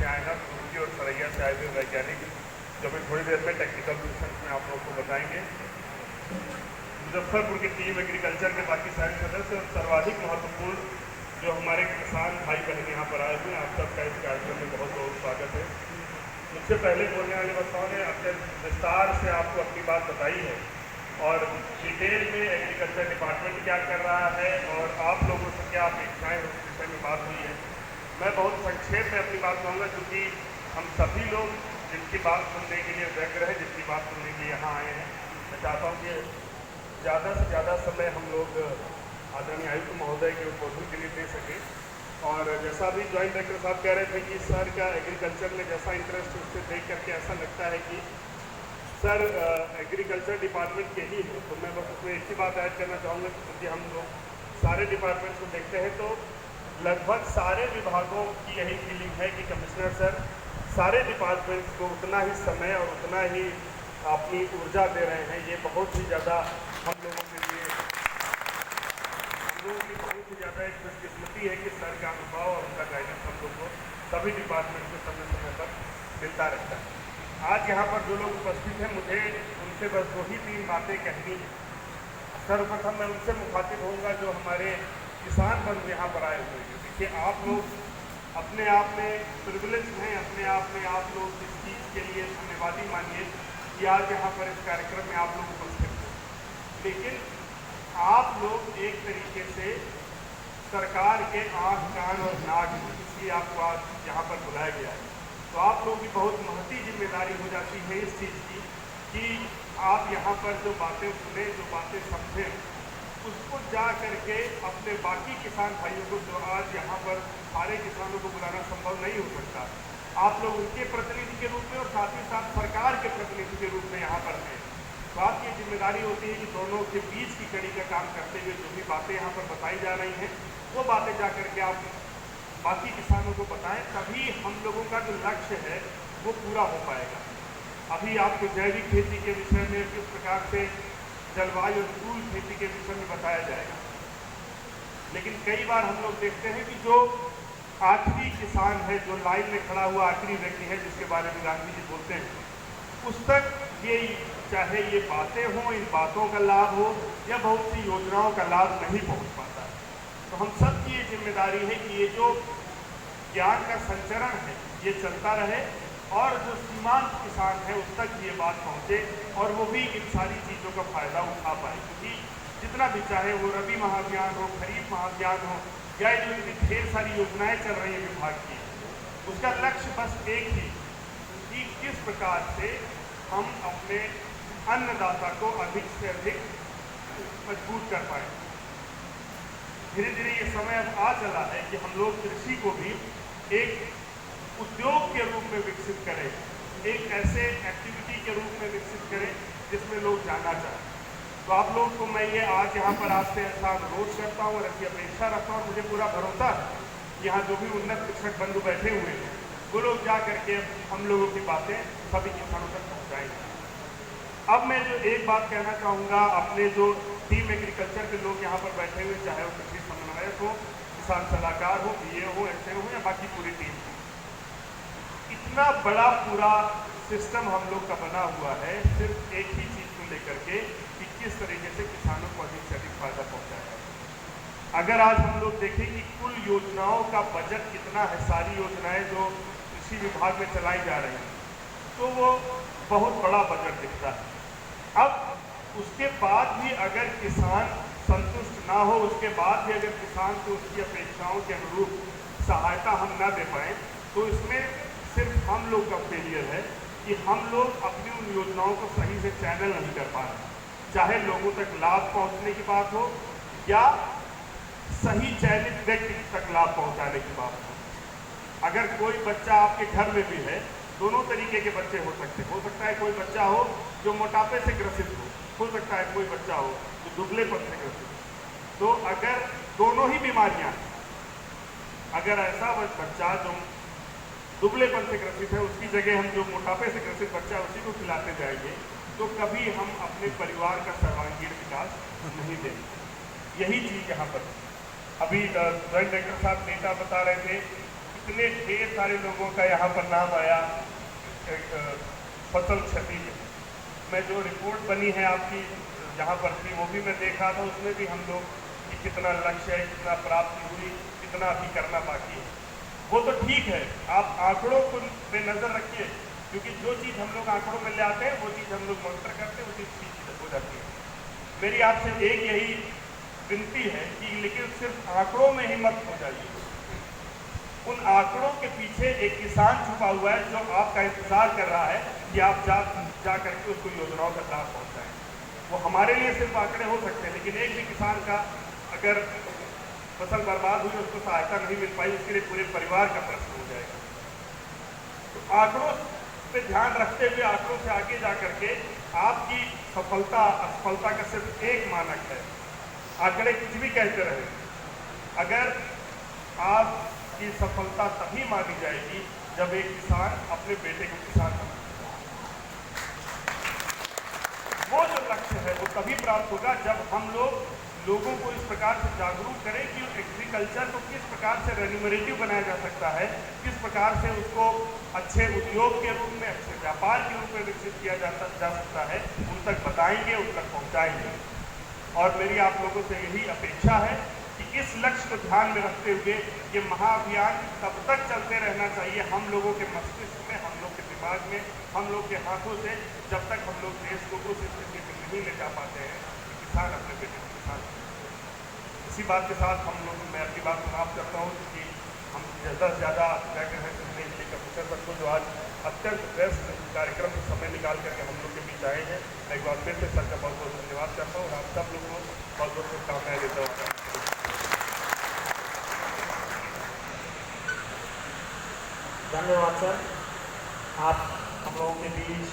से आए हैं, रुड़की और सरैया से आए हुए वैज्ञानिक, जो अभी थोड़ी देर में टेक्निकल सोल्यूशन में आप लोगों को बताएंगे। मुजफ्फरपुर की टीम एग्रीकल्चर के बाकी सारे सदस्य और सर्वाधिक महत्वपूर्ण जो हमारे किसान भाई बहन यहाँ पर आए हुए हैं, आप सबका इस कार्यक्रम में बहुत बहुत स्वागत है। मुझसे पहले बोलने वाले वक्ताओं ने अत्यंत विस्तार से आपको अपनी बात बताई है और डिटेल में एग्रीकल्चर डिपार्टमेंट क्या कर रहा है और आप लोगों से क्या अपेक्षाएं उस विषय में बात हुई है। मैं बहुत संक्षेप में अपनी बात कहूँगा, क्योंकि हम सभी लोग जिनकी बात सुनने के लिए व्यग्र है, जिनकी बात सुनने के लिए यहाँ आए हैं, मैं चाहता हूँ कि ज़्यादा से ज़्यादा समय हम लोग आदरणीय आयुक्त महोदय के उद्बोधन के लिए दे सकें। और जैसा अभी जॉइंट डायरेक्टर साहब कह रहे थे कि सर का एग्रीकल्चर में जैसा इंटरेस्ट है, उससे देख करके ऐसा लगता है कि सर एग्रीकल्चर डिपार्टमेंट के ही है। तो मैं बस उसमें एक ही बात ऐड करना चाहूँगा, क्योंकि हम लोग सारे डिपार्टमेंट्स को देखते हैं तो लगभग सारे विभागों की यही फीलिंग है कि कमिश्नर सर सारे डिपार्टमेंट्स को उतना ही समय और उतना ही अपनी ऊर्जा दे रहे हैं। ये बहुत ही ज़्यादा हम लोगों के लिए, हम लोगों की बहुत ही ज़्यादा एक खुशकिस्मती है कि सर का अनुभव और उनका गाइडेंस हम लोग को सभी डिपार्टमेंट को समय समय पर मिलता रहता है। आज यहाँ पर जो लोग उपस्थित हैं, मुझे उनसे बस वही 3 बातें कहनी है। सर्वप्रथम मैं उनसे मुखातिब होऊंगा जो हमारे किसान बंधु यहाँ पर आए हुए हैं। देखिए, आप लोग अपने आप में प्रिविलेज हैं, अपने आप में आप लोग इस चीज़ के लिए धन्यवादी मानिए कि आज यहाँ पर इस कार्यक्रम में आप लोग उपस्थित हैं। लेकिन आप लोग एक तरीके से सरकार के आँख कान और नाक हैं, इसलिए आपको आज यहाँ पर बुलाया गया है। तो आप लोगों की बहुत महती जिम्मेदारी हो जाती है इस चीज़ की कि आप यहाँ पर जो बातें सुने, जो बातें समझें, उसको जा करके अपने बाकी किसान भाइयों को, जो आज यहाँ पर सारे किसानों को बुलाना संभव नहीं हो सकता, आप लोग उनके प्रतिनिधि के रूप में और साथ ही साथ सरकार के प्रतिनिधि के रूप में यहाँ पर हैं। तो आपकी जिम्मेदारी होती है कि दोनों के बीच की कड़ी का काम करते हुए जो भी बातें यहाँ पर बताई जा रही हैं, वो बातें जा करके आप बाकी किसानों को बताएं, तभी हम लोगों का जो लक्ष्य है वो पूरा हो पाएगा। अभी आपको जैविक खेती के विषय में, किस प्रकार से जलवायु अनुकूल खेती के विषय में बताया जाएगा, लेकिन कई बार हम लोग देखते हैं कि जो आखिरी किसान है, जो लाइन में खड़ा हुआ आखिरी व्यक्ति है, जिसके बारे में गांधी जी बोलते हैं, उस तक ये चाहे ये बातें हों, इन बातों का लाभ हो या बहुत सी योजनाओं का लाभ नहीं पहुंच पाता है। तो हम सब की ये जिम्मेदारी है कि ये जो ज्ञान का संचरण है ये चलता रहे और जो सीमांत किसान है उस तक ये बात पहुँचे और वो भी इन सारी चीज़ों का फ़ायदा उठा पाए। क्योंकि जितना भी चाहे वो रबी महाभियान हो, खरीफ महाभियान हो, या जो इतनी ढेर सारी योजनाएं चल रही हैं विभाग की, उसका लक्ष्य बस एक ही कि किस प्रकार से हम अपने अन्नदाता को अधिक से अधिक मजबूत कर पाए। धीरे धीरे ये समय अब आ चला है कि हम लोग कृषि को भी एक उद्योग के रूप में विकसित करें, एक ऐसे एक्टिविटी के रूप में विकसित करें जिसमें लोग जाना चाहें। तो आप लोग को मैं ये आज यहाँ पर आपसे ऐसा अनुरोध करता हूँ और ऐसी अपेक्षा रखता हूँ। मुझे पूरा भरोसा है यहाँ जो भी उन्नत शिक्षक बंधु बैठे हुए हैं, वो लोग जा करके हम लोगों की बातें सभी किसानों तक पहुँचाएंगे। अब मैं जो एक बात कहना चाहूँगा, अपने जो टीम एग्रीकल्चर के लोग यहाँ पर बैठे हुए, चाहे वो कृषि समन्वयक हो, किसान सलाहकार हो, BA हो, SA हो या बाकी पूरी टीम, इतना बड़ा पूरा सिस्टम हम लोग का बना हुआ है सिर्फ एक ही चीज़ को लेकर के कि किस तरीके से किसानों को अधिक से अधिक फायदा पहुँचाया। अगर आज हम लोग देखें कि कुल योजनाओं का बजट कितना है, सारी योजनाएं जो कृषि विभाग में चलाई जा रही हैं, तो वो बहुत बड़ा बजट दिखता है। अब उसके बाद भी अगर किसान संतुष्ट ना हो, उसके बाद भी अगर किसान को उसकी अपेक्षाओं के अनुरूप सहायता हम ना दे पाएँ, तो इसमें सिर्फ हम लोग का फेलियर है कि हम लोग अपनी उन योजनाओं को सही से चैनल नहीं कर पा रहे। चाहे लोगों तक लाभ पहुंचने की बात हो या सही चयनित व्यक्ति तक लाभ पहुंचाने की बात हो। अगर कोई बच्चा आपके घर में भी है, दोनों तरीके के बच्चे हो सकता है कोई बच्चा हो जो मोटापे से ग्रसित हो सकता है कोई बच्चा हो जो दुबलेपन से ग्रसित हो। तो अगर दोनों ही बीमारियां, अगर ऐसा बच्चा जो दुबलेपन से ग्रसित है, उसकी जगह हम जो मोटापे से ग्रसित बच्चा है उसी को खिलाते जाएंगे, तो कभी हम अपने परिवार का सर्वांगीण विकास नहीं देंगे। यही चीज़ यहाँ पर अभी जॉइंट डायरेक्टर साहब डेटा बता रहे थे कि इतने ढेर सारे लोगों का यहाँ पर नाम आया फसल क्षति में। मैं जो रिपोर्ट बनी है आपकी यहाँ पर थी वो भी मैं देखा था, उसमें भी हम लोग कि कितना लक्ष्य है, कितना प्राप्ति हुई, कितना अभी करना बाकी है। वो तो ठीक है, आप आंकड़ों को पे नज़र रखिए, क्योंकि जो चीज़ हम लोग आंकड़ों में ले आते हैं वो चीज़ हम लोग मॉनिटर करते हैं, वो चीज़ ठीक हो जाती है। मेरी आपसे एक यही विनती है कि लेकिन सिर्फ आंकड़ों में ही मत हो जाइए। उन आंकड़ों के पीछे एक किसान छुपा हुआ है जो आपका इंतजार कर रहा है कि आप जा करके उसको योजनाओं का लाभ पहुंचाएं। वो हमारे लिए सिर्फ आंकड़े हो सकते हैं, लेकिन एक भी किसान का अगर फसल बर्बाद हुई, उसको सहायता नहीं मिल पाई, उसके लिए पूरे परिवार का प्रश्न हो जाएगा। तो आंकड़ों पे ध्यान रखते हुए आंकड़ों से आगे जा करके आपकी सफलता असफलता का सिर्फ एक मानक है। आंकड़े कुछ भी कहते रहे, अगर आपकी सफलता तभी मानी जाएगी जब एक किसान अपने बेटे को किसान बना। वो जो लक्ष्य है वो तभी प्राप्त होगा जब हम लोगों को इस प्रकार से जागरूक करें कि एग्रीकल्चर को किस प्रकार से रेन्यूमरेटिव बनाया जा सकता है, किस प्रकार से उसको अच्छे उद्योग के रूप में, अच्छे व्यापार के रूप में विकसित किया जा सकता है। उन तक बताएंगे, उन तक पहुँचाएंगे। और मेरी आप लोगों से यही अपेक्षा है कि इस लक्ष्य को ध्यान में रखते हुए ये महाअभियान तब तक चलते रहना चाहिए हम लोगों के मस्तिष्क में, हम लोग के दिमाग में, हम लोग के हाथों से, जब तक हम लोग देश को उस स्थिति में नहीं ले जा पाते हैं कि किसान अपने बेटे को किसान। इसी बात के साथ हम लोग, मैं अपनी बात समाप्त करता हूँ कि हम ज़्यादा से ज़्यादा क्या कह रहे हैं सुनने के लिए कमिश्नर सर को, जो आज अत्यंत व्यस्त कार्यक्रम से समय निकाल करके हम लोग के बीच आए हैं। मैं एक बार फिर से सर का बहुत बहुत धन्यवाद करता हूँ और आप सब लोगों को बहुत बहुत शुभकामनाएं देता हूँ। धन्यवाद सर, आप हम लोगों के बीच